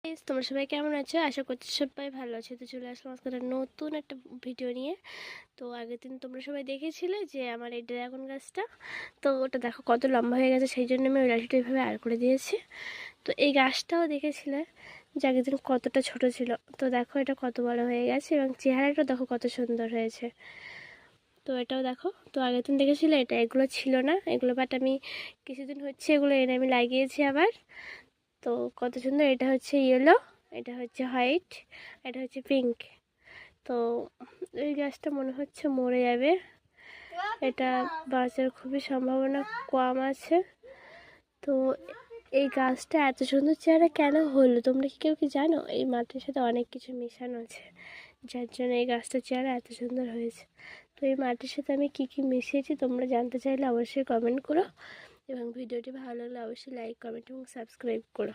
তোমরা সবাই কেমন আছো? আশা করছি সবাই ভালো আছে। তো চলে আসলাম আজকে একটা নতুন একটা ভিডিও নিয়ে। তো আগের দিন তোমরা সবাই দেখেছিলে যে আমার এই ড্রাগন গাছটা, তো ওটা দেখো কত লম্বা হয়ে গেছে, সেই জন্য আমি ওই লাঠিটা এইভাবে আর করে দিয়েছি। তো এই গাছটাও দেখেছিলে যে আগের দিন কতটা ছোট ছিল, তো দেখো এটা কত বড় হয়ে গেছে এবং চেহারাটা দেখো কত সুন্দর হয়েছে। তো এটাও দেখো, তো আগের দিন দেখেছিলে এগুলো ছিল না, এগুলো বাট আমি কিছুদিন হচ্ছে এগুলো এনে আমি লাগিয়েছি আবার। তো কত সুন্দর, এটা হচ্ছে ইয়েলো, এটা হচ্ছে হোয়াইট, এটা হচ্ছে পিঙ্ক। তো এই গাছটা মনে হচ্ছে মরে যাবে, এটা বাঁচার খুবই সম্ভাবনা কম আছে। তো এই গাছটা এত সুন্দর চেহারা কেন হলো তোমরা কি কেউ কি জানো? এই মাটির সাথে অনেক কিছু মেশানো আছে, যার জন্য এই গাছটার চেহারা এত সুন্দর হয়েছে। তো এই মাটির সাথে আমি কি কি মিশিয়েছি তোমরা জানতে চাইলে অবশ্যই কমেন্ট করো, এবং ভিডিওটি ভালো লাগলে অবশ্যই লাইক, কমেন্ট এবং সাবস্ক্রাইব করো।